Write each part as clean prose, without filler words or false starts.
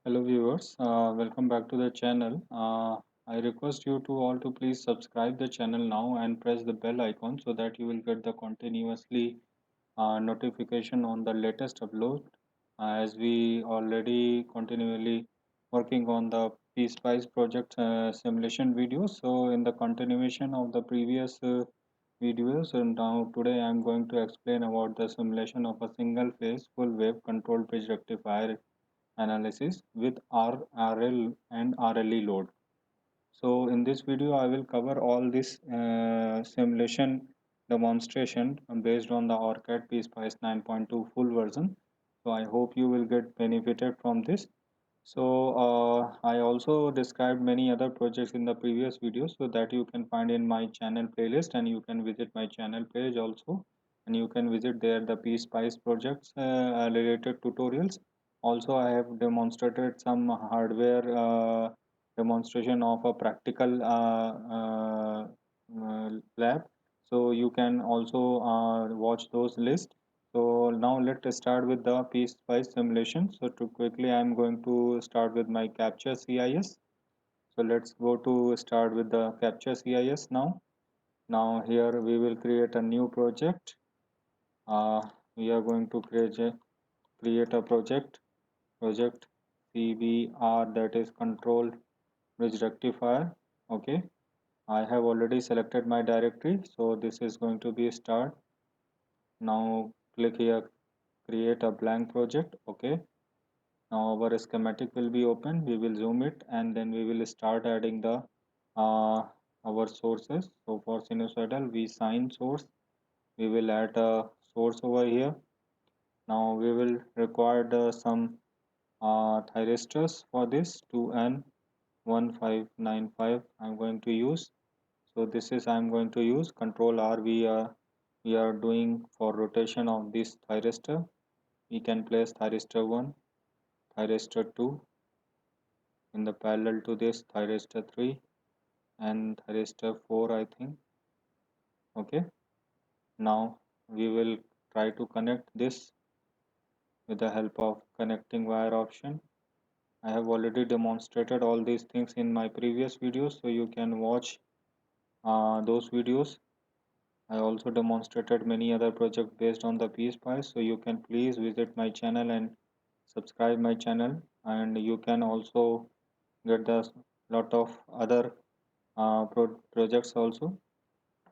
Hello viewers, welcome back to the channel. I request you to all to please subscribe the channel now and press the bell icon so that you will get the continuously notification on the latest upload as we already continually working on the PSpice project simulation videos. So in the continuation of the previous videos and now today I am going to explain about the simulation of a single phase full wave control bridge rectifier analysis with RL and RLE load. So in this video, I will cover all this simulation demonstration based on the OrCAD PSpice 9.2 full version. So I hope you will get benefited from this. So I also described many other projects in the previous videos so that you can find in my channel playlist and you can visit my channel page also and you can visit there the PSpice projects related tutorials. Also I have demonstrated some hardware demonstration of a practical lab, so you can also watch those lists. So now let's start with the piece-wise simulation. So to quickly, I'm going to start with my Capture CIS. So let's go to start with the Capture CIS now. Now here we will create a new project. Uh, we are going to create a project CBR, that is Control Bridge Rectifier. Okay, I have already selected my directory, so this is going to be start. Now click here, create a blank project. Okay, now our schematic will be open. We will zoom it and then we will start adding the our sources. So for sinusoidal, we sine source. We will add a source over here. Now we will require some thyristors for this 2N1595. I'm going to use. So this is I'm going to use Control R. We are doing for rotation of this thyristor. We can place thyristor 1, thyristor 2 in the parallel to this thyristor 3 and thyristor 4, I think. Okay, now we will try to connect this with the help of connecting wire option. I have already demonstrated all these things in my previous videos, so you can watch those videos. I also demonstrated many other projects based on the PSpice, so you can please visit my channel and subscribe my channel, and you can also get the lot of other projects also.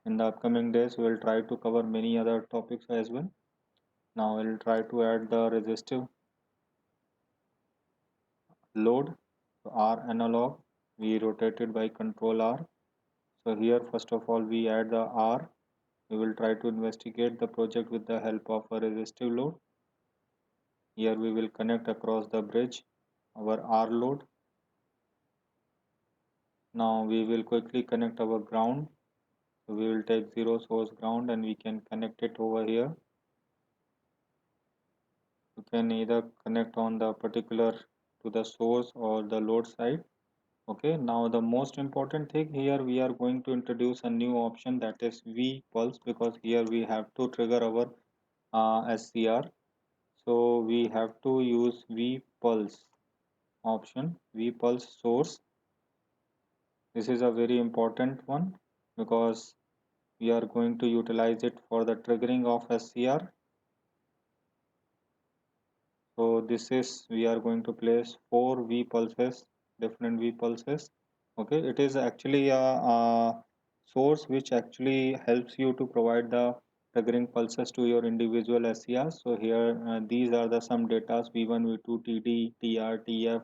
In the upcoming days, we will try to cover many other topics as well. Now we'll try to add the resistive load. So R analog, we rotated by Control R. So here first of all we add the R. We will try to investigate the project with the help of a resistive load. Here we will connect across the bridge our R load. Now we will quickly connect our ground. So we will take zero source ground and we can connect it over here. You can either connect on the particular to the source or the load side. Okay, now the most important thing here, we are going to introduce a new option, that is V pulse, because here we have to trigger our SCR. So we have to use V pulse option, V pulse source. This is a very important one because we are going to utilize it for the triggering of SCR. So this is, we are going to place 4 V pulses, different V pulses. Okay, it is actually a source which actually helps you to provide the triggering pulses to your individual SCRs. So here these are the some datas V1, V2, TD, TR, TF,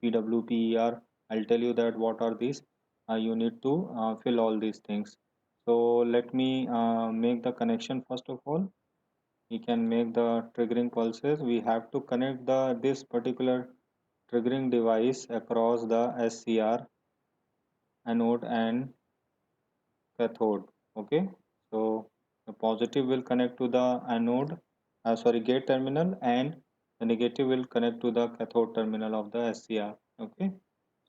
PW, PER. I'll tell you that what are these. You need to fill all these things. So let me make the connection first of all. We can make the triggering pulses. We have to connect the this particular triggering device across the SCR anode and cathode. Okay, so the positive will connect to the anode, gate terminal, and the negative will connect to the cathode terminal of the SCR. Okay,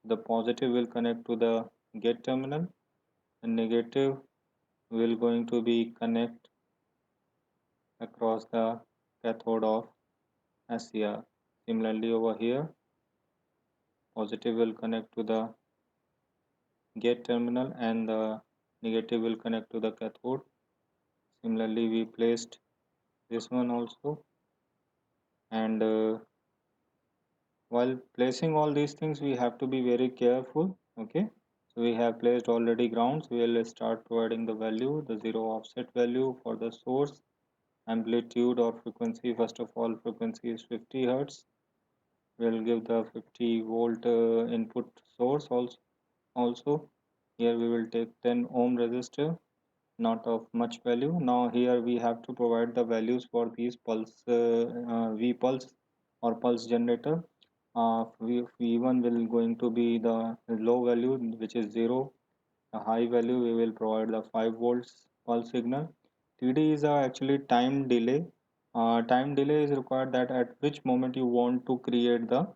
the positive will connect to the gate terminal and negative will going to be connect across the cathode of SCR. Similarly over here, positive will connect to the gate terminal and the negative will connect to the cathode. Similarly, we placed this one also, and while placing all these things we have to be very careful. Okay, so we have placed already grounds. We will start providing the value, the zero offset value for the source amplitude or frequency. First of all, frequency is 50 hertz. We'll give the 50 volt input source also. Here we will take 10 ohm resistor, not of much value. Now here we have to provide the values for these pulse V pulse or pulse generator. V1 will going to be the low value, which is 0. The high value we will provide the 5 volts pulse signal. TD is actually time delay. Time delay is required that at which moment you want to create the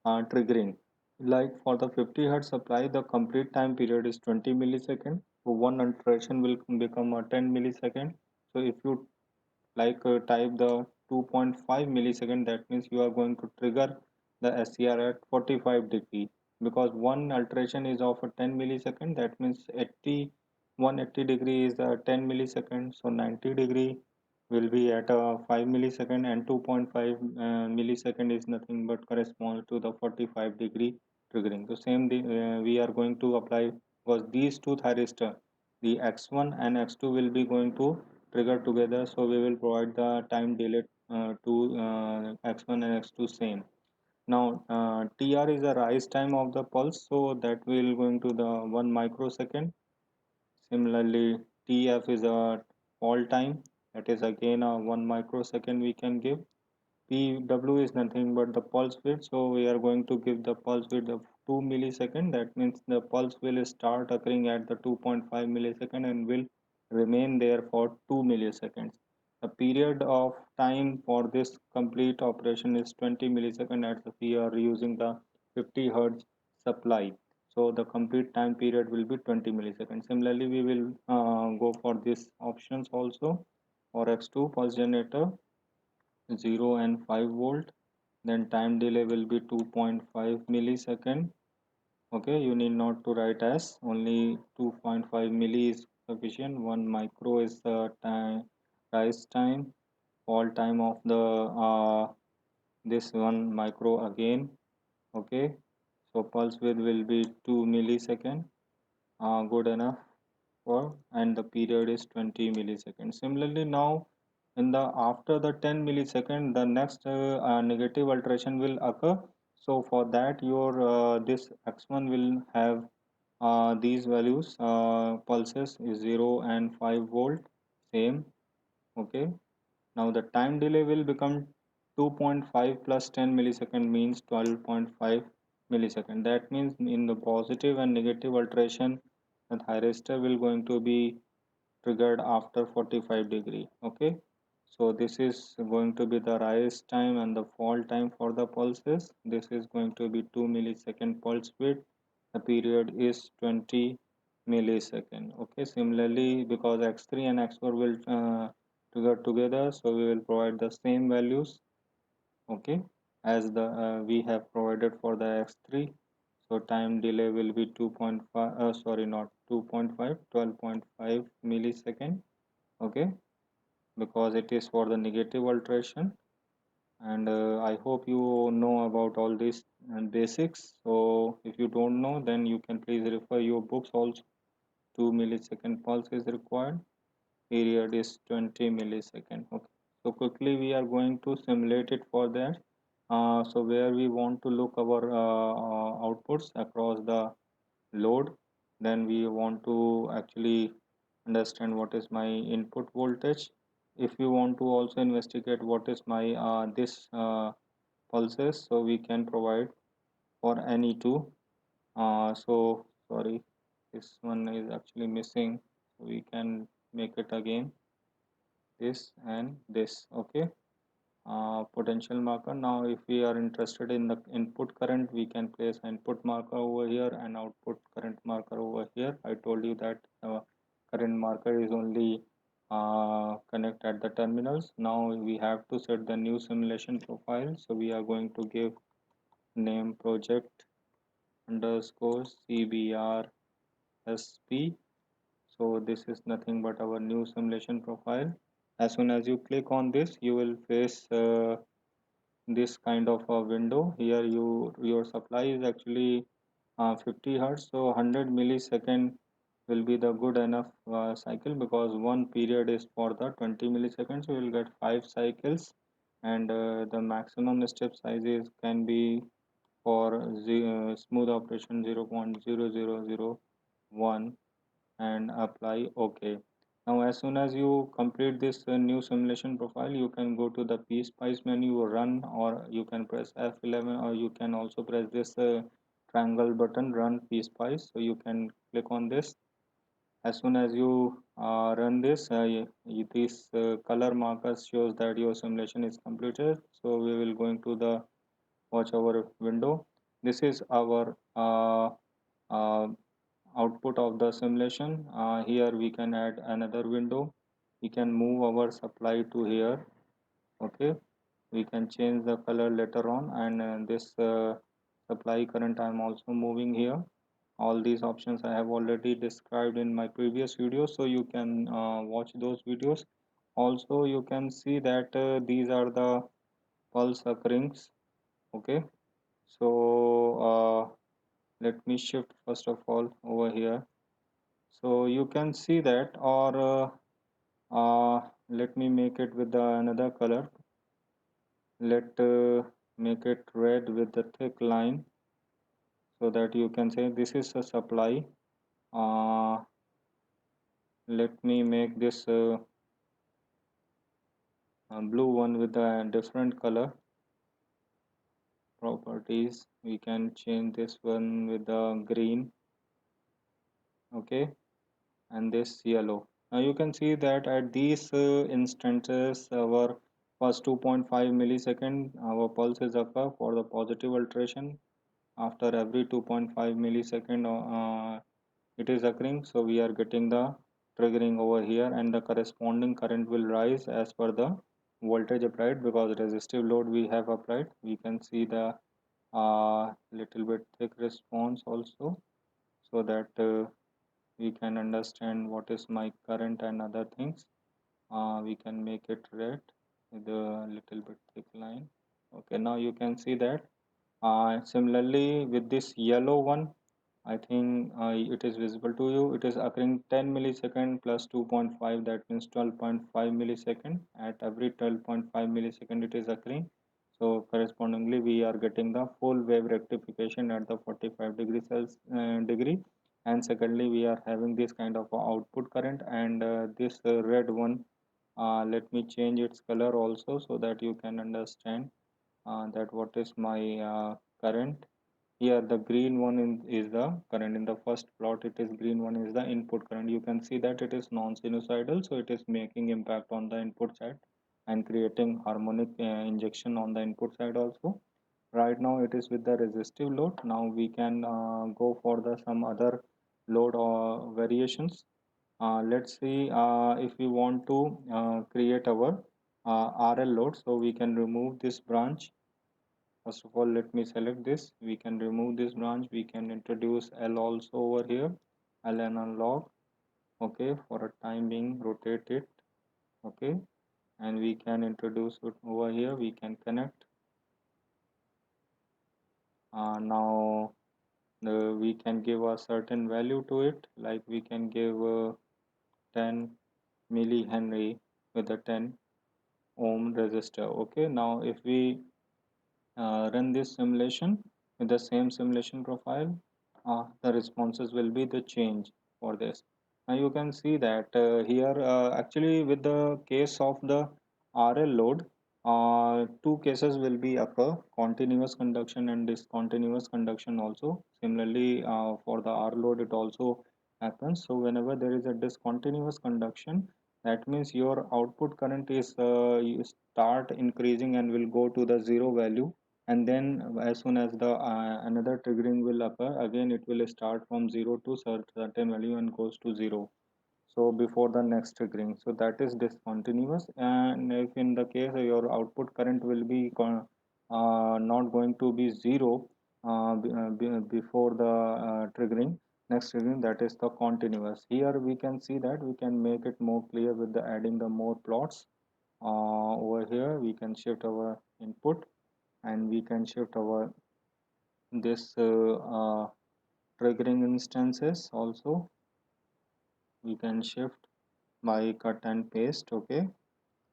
triggering. Like for the 50 hertz supply, the complete time period is 20 millisecond. So one iteration will become a 10 millisecond. So if you type the 2.5 millisecond, that means you are going to trigger the SCR at 45 degree, because one alteration is of a 10 millisecond. That means 180 degree is a 10 millisecond, so 90 degree will be at a 5 millisecond, and 2.5 millisecond is nothing but corresponds to the 45 degree triggering. So same we are going to apply, because these two thyristor, the X1 and X2 will be going to trigger together. So we will provide the time delay to X1 and X2 same. Now TR is the rise time of the pulse, so that will going to the 1 microsecond. Similarly, TF is a fall time, that is again a 1 microsecond we can give. PW is nothing but the pulse width, so we are going to give the pulse width of 2 millisecond. That means the pulse will start occurring at the 2.5 millisecond and will remain there for 2 milliseconds. The period of time for this complete operation is 20 millisecond, as we are using the 50 hertz supply. So the complete time period will be 20 milliseconds. Similarly, we will go for these options also. For X2 pulse generator, 0 and 5 volt, then time delay will be 2.5 millisecond. Okay, you need not to write as, only 2.5 milli is sufficient. 1 micro is the time rise time, fall time of the this 1 micro again. Okay, so pulse width will be 2 millisecond, good enough for, and the period is 20 milliseconds. Similarly, now in the after the 10 millisecond, the next negative alteration will occur. So for that, your this X1 will have these values, pulses is 0 and 5 volt same. Okay, now the time delay will become 2.5 plus 10 millisecond means 12.5 millisecond. That means in the positive and negative alteration, the thyristor will going to be triggered after 45 degree. Okay, so this is going to be the rise time and the fall time for the pulses. This is going to be 2 millisecond pulse width. The period is 20 millisecond. Okay, similarly, because X3 and X4 will trigger together, so we will provide the same values. Okay, as the we have provided for the X3. So time delay will be 2.5, sorry, not 2.5, 12.5 millisecond. Okay, because it is for the negative alteration. And I hope you know about all these basics. So if you don't know, then you can please refer your books also. 2 millisecond pulse is required, period is 20 millisecond. Okay, so quickly we are going to simulate it for that. So where we want to look our outputs across the load, then we want to actually understand what is my input voltage. If you want to also investigate what is my this pulses, so we can provide for any two. So sorry, this one is actually missing, so we can make it again, this and this. Okay, potential marker. Now if we are interested in the input current, we can place input marker over here and output current marker over here. I told you that current marker is only connect at the terminals. Now we have to set the new simulation profile, so we are going to give name project underscore CBRSP. So this is nothing but our new simulation profile. As soon as you click on this, you will face this kind of a window. Here your supply is actually 50 hertz, so 100 millisecond will be the good enough cycle, because one period is for the 20 milliseconds, so you will get 5 cycles. And the maximum step sizes can be for smooth operation 0.0001, and apply OK. Now as soon as you complete this new simulation profile, you can go to the PSpice menu, run, or you can press F11, or you can also press this triangle button, run PSpice. So you can click on this. As soon as you run this, this color marker shows that your simulation is completed. So we will going to the watch our window. This is our uh, output of the simulation. Here we can add another window. We can move our supply to here. Okay, we can change the color later on, and this supply current I am also moving here. All these options I have already described in my previous video, so you can watch those videos. Also you can see that these are the pulse occurrings. Okay, so let me shift first of all over here. So you can see that, or let me make it with another color. Let make it red with the thick line, so that you can say this is a supply. uh, let me make this blue one with a different color. Properties, we can change this one with the green. Okay, and this yellow. Now you can see that at these instances, our first 2.5 millisecond, our pulse is occur for the positive alteration. After every 2.5 millisecond, it is occurring. So we are getting the triggering over here, and the corresponding current will rise as per the voltage applied, because resistive load we have applied. We can see the little bit thick response also, so that we can understand what is my current and other things. We can make it red with a little bit thick line. Okay, now you can see that. Similarly with this yellow one, I think it is visible to you. It is occurring 10 millisecond plus 2.5, that means 12.5 millisecond. At every 12.5 millisecond it is occurring. So correspondingly we are getting the full wave rectification at the 45 degree. And secondly we are having this kind of output current, and this red one, let me change its color also, so that you can understand that what is my current. Here the green one is the current. In the first plot it is green one is the input current. You can see that it is non-sinusoidal, so it is making impact on the input side and creating harmonic injection on the input side also. Right now it is with the resistive load. Now we can go for the some other load or variations. Let's see if we want to create our RL load, so we can remove this branch. First of all, let me select this. We can remove this branch. We can introduce L also over here. L analog. Okay, for a time being, rotate it. Okay, and we can introduce it over here. We can connect. Now we can give a certain value to it. Like we can give 10 millihenry with a 10 ohm resistor. Okay, now if we run this simulation with the same simulation profile, the responses will be the change for this. Now you can see that here actually with the case of the RL load, two cases will be occur: continuous conduction and discontinuous conduction also. Similarly for the R load it also happens. So whenever there is a discontinuous conduction, that means your output current is you start increasing and will go to the zero value, and then as soon as the another triggering will occur, again it will start from 0 to certain value and goes to 0, so before the next triggering. So that is discontinuous. And if in the case your output current will be not going to be 0, before the triggering, next triggering, that is the continuous. Here we can see that we can make it more clear with the adding the more plots. Over here we can shift our input, and we can shift our this triggering instances also. We can shift by cut and paste. Okay,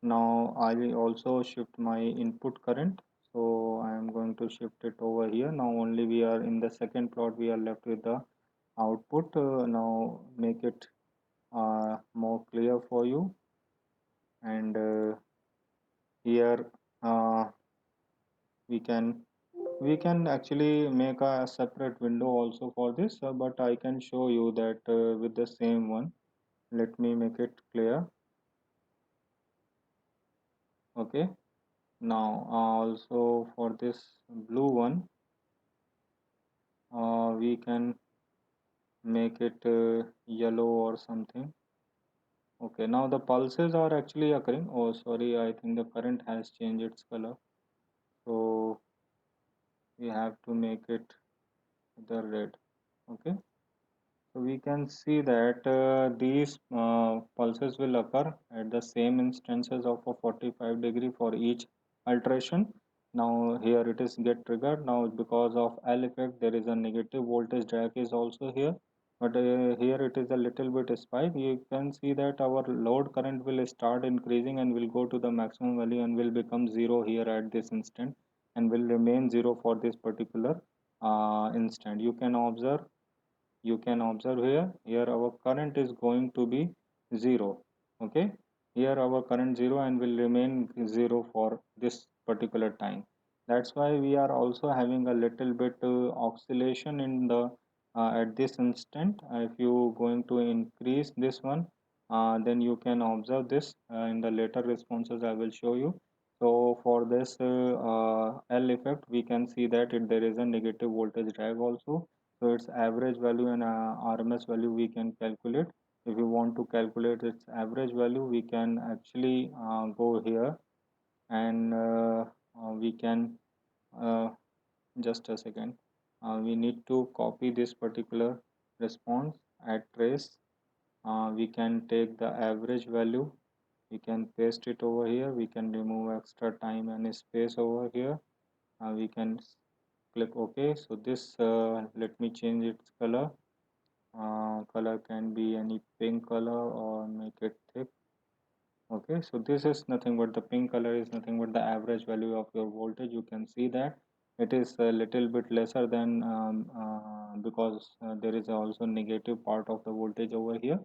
now I will also shift my input current, so I am going to shift it over here. Now only we are in the second plot, we are left with the output. Now make it more clear for you. And here uh, we can actually make a separate window also for this, but I can show you that with the same one. Let me make it clear. Okay, now also for this blue one, we can make it yellow or something. Okay, now the pulses are actually occurring. Oh sorry, I think the current has changed its color, so we have to make it the red. Okay, so we can see that these pulses will occur at the same instances of a 45-degree for each alteration. Now here it is get triggered. Now because of L effect, there is a negative voltage drag is also here. But here it is a little bit spike. You can see that our load current will start increasing and will go to the maximum value and will become zero here at this instant, and will remain zero for this particular instant. You can observe here our current is going to be zero. Okay, here our current zero and will remain zero for this particular time. That's why we are also having a little bit oscillation in the at this instant. If you going to increase this one, then you can observe this in the later responses I will show you. So for this L effect, we can see that there is a negative voltage drag also. So its average value and RMS value we can calculate. If you want to calculate its average value, we can actually go here, and we can uh, just a second. We need to copy this particular response at trace. We can take the average value. We can paste it over here. We can remove extra time and space over here. We can click OK. So this, let me change its color. Color can be any pink color or make it thick. Okay, so this is nothing but the pink color is nothing but the average value of your voltage. You can see that it is a little bit lesser than because there is also negative part of the voltage over here.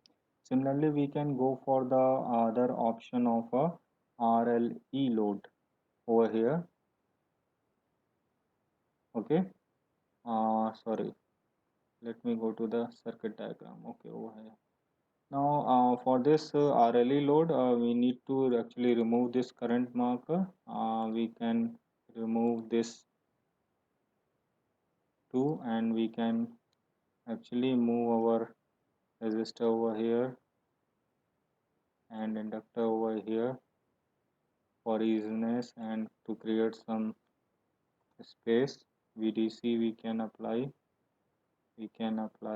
Similarly, we can go for the other option of a RLE load over here. Okay, sorry, let me go to the circuit diagram. Okay, over here. Now, for this RLE load, we need to actually remove this current marker. We can remove this too, and we can actually move our resistor over here and inductor over here for easiness and to create some space. VDC we can apply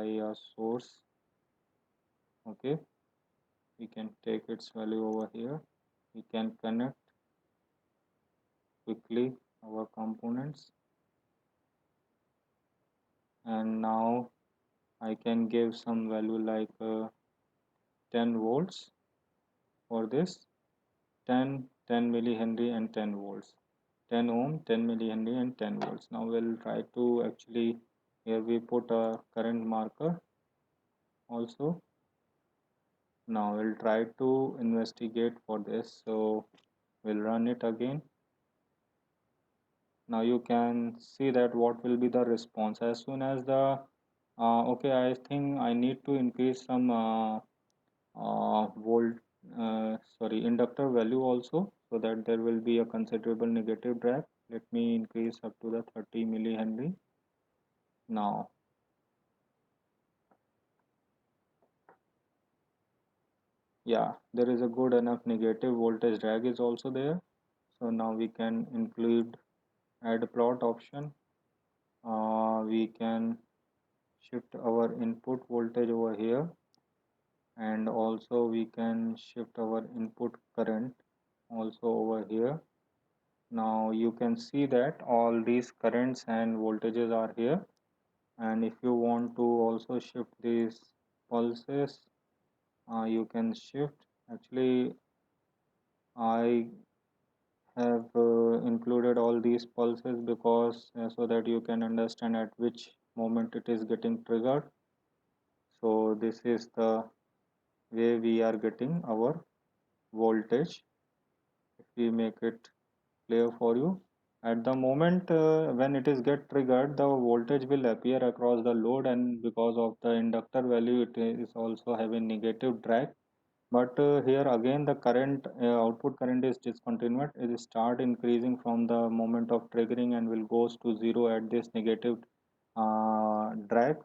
a source. Okay, we can take its value over here. We can connect quickly our components, and now I can give some value like 10 volts for this, 10 millihenry and 10 volts, 10 ohm, 10 millihenry and 10 volts. Now we'll try to actually, here we put a current marker also. Now we'll try to investigate for this. So we'll run it again. Now you can see that what will be the response as soon as the okay, I think I need to increase some volt sorry, inductor value also, so that there will be a considerable negative drag. Let me increase up to the 30 millihenry. Now yeah, there is a good enough negative voltage drag is also there. So now we can include add plot option. We can shift our input voltage over here, and also we can shift our input current also over here. Now you can see that all these currents and voltages are here, and if you want to also shift these pulses, you can shift. Actually, I have included all these pulses because so that you can understand at which moment it is getting triggered. So this is the way we are getting our voltage. If we make it clear for you, at the moment when it is get triggered, the voltage will appear across the load, and because of the inductor value, it is also having negative drag. But here again the current output current is discontinued. It will start increasing from the moment of triggering and will goes to zero at this negative drag,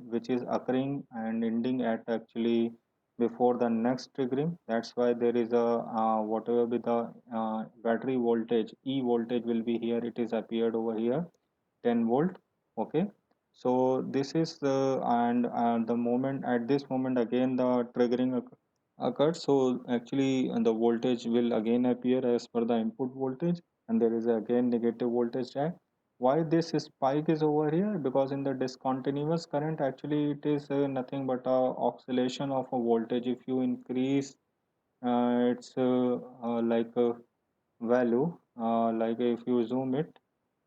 which is occurring and ending at actually before the next triggering. That's why there is a whatever be the battery voltage, E voltage will be here. It is appeared over here, 10 volt. Okay, so this is the, and the moment at this moment again the triggering occurred. So actually the voltage will again appear as per the input voltage, and there is again negative voltage drag. Why this spike is over here? Because in the discontinuous current, actually it is nothing but a oscillation of a voltage. If you increase its like value, like if you zoom it,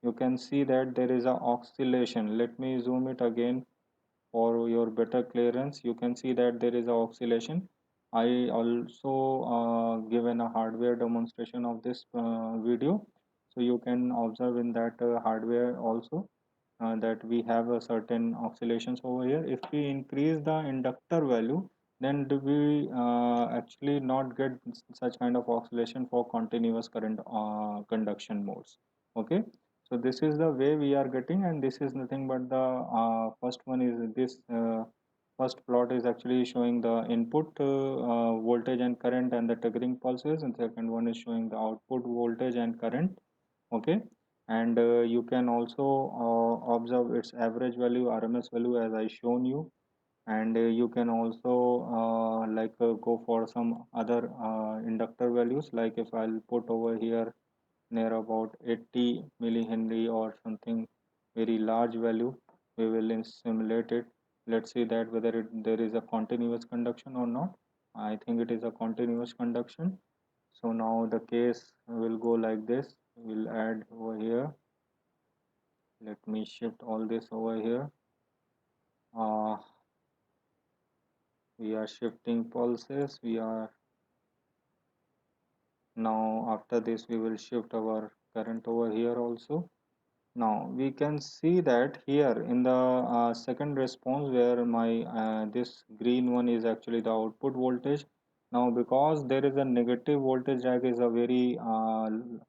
you can see that there is a oscillation. Let me zoom it again for your better clearance. You can see that there is a oscillation. I also given a hardware demonstration of this video, so you can observe in that hardware also that we have a certain oscillations over here. If we increase the inductor value, then do we actually not get such kind of oscillation for continuous current conduction modes. Okay, so this is the way we are getting, and this is nothing but the first one is this first plot is actually showing the input voltage and current and the triggering pulses, and second one is showing the output voltage and current. Okay, and you can also observe its average value, RMS value, as I shown you. And you can also go for some other inductor values, like if I'll put over here near about 80 millihenry or something very large value, we will simulate it. Let's see that whether there is a continuous conduction or not. I think it is a continuous conduction. So now the case will go like this. We'll add over here. Let me shift all this over here. uh, we are shifting pulses. We are now, after this we will shift our current over here also. Now we can see that here in the second response, where my this green one is actually the output voltage. Now because there is a negative voltage drag is a very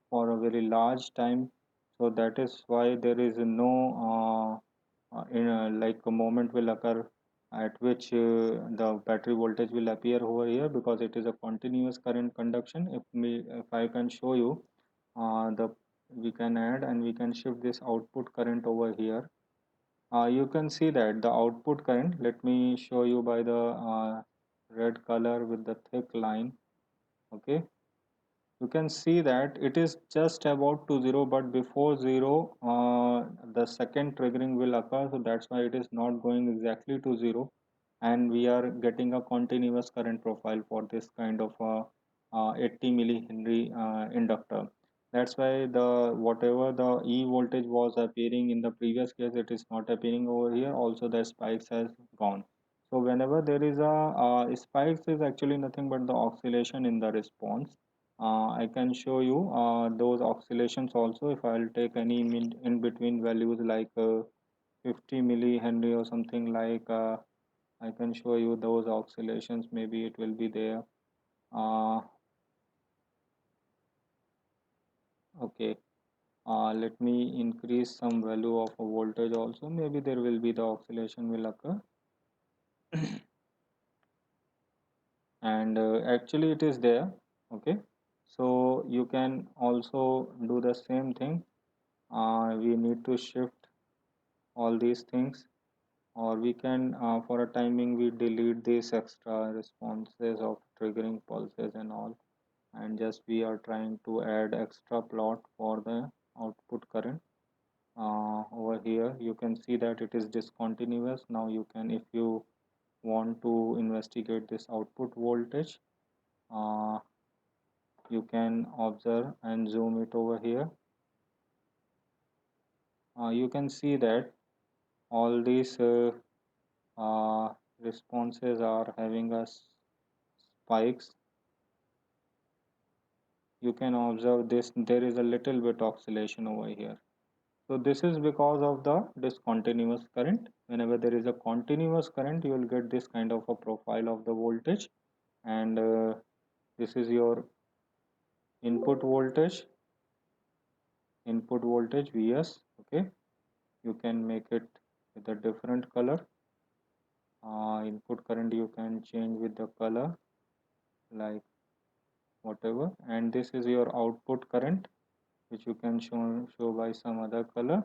for a very large time, so that is why there is no in like a moment will occur at which the battery voltage will appear over here, because it is a continuous current conduction. If I can show you the we can add and we can shift this output current over here. You can see that the output current, let me show you by the red color with the thick line. Okay, you can see that it is just about to zero, but before zero the second triggering will occur, so that's why it is not going exactly to zero, and we are getting a continuous current profile for this kind of 80 millihenry inductor. That's why the whatever the E voltage was appearing in the previous case, it is not appearing over here. Also the spikes has gone. So whenever there is a spikes is actually nothing but the oscillation in the response. I can show you those oscillations also. If I'll take any in between values like 50 millihenry or something like, I can show you those oscillations. Maybe it will be there. Uh, okay. Let me increase some value of a voltage also. Maybe there will be the oscillation will occur. And actually it is there. Okay. So you can also do the same thing. We need to shift. all these things, or we can for a timing we delete these extra responses of triggering pulses and all, and just we are trying to add extra plot for the output current. Over here you can see that it is discontinuous. Now you can, if you want to investigate this output voltage, uh, you can observe and zoom it over here. You can see that all these uh, responses are having a spikes. You can observe this, there is a little bit oscillation over here. So this is because of the discontinuous current. Whenever there is a continuous current, you will get this kind of a profile of the voltage, and this is your input voltage, Vs. Okay, you can make it with a different color. Input current you can change with the color like whatever, and this is your output current, which you can show by some other color,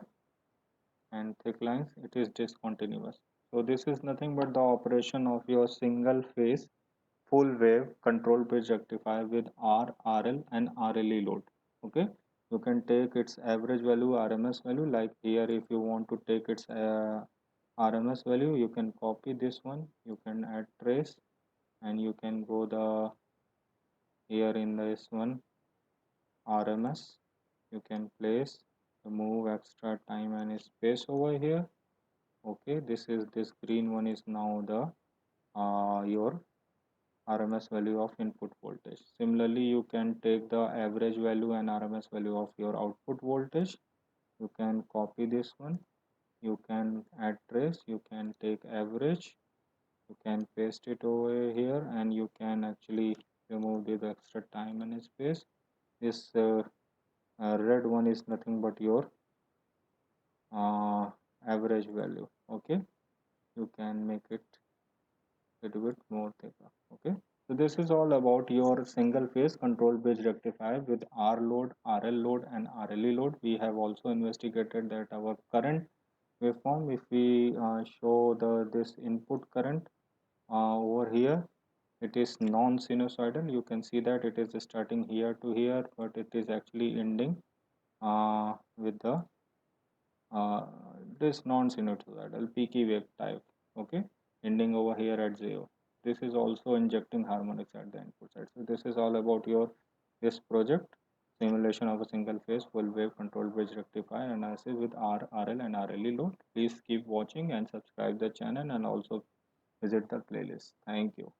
and thick lines, it is discontinuous. So this is nothing but the operation of your single phase full wave control bridge rectifier with R, RL and RLE load. Okay, you can take its average value, RMS value. Like here, if you want to take its RMS value, you can copy this one, you can add trace, and you can go the here in this one RMS, you can place, remove extra time and space over here. Okay, this green one is now the your RMS value of input voltage. Similarly, you can take the average value and RMS value of your output voltage. You can copy this one, you can add trace, you can take average, you can paste it over here, and you can actually remove this extra time and space. This red one is nothing but your average value. Okay, you can make it a little bit more thicker. Okay, so this is all about your single phase control bridge rectifier with R load, RL load and RLE load. We have also investigated that our current waveform, if we show the this input current over here, it is non-sinusoidal. You can see that it is starting here to here, but it is actually ending with the uh, this non-sinusoidal peaky wave type. Okay, ending over here at 0. This is also injecting harmonics at the input side. So this is all about your this project, simulation of a single phase full wave control bridge rectifier analysis with R, RL and RLE load. Please keep watching and subscribe the channel, and also visit the playlist. Thank you.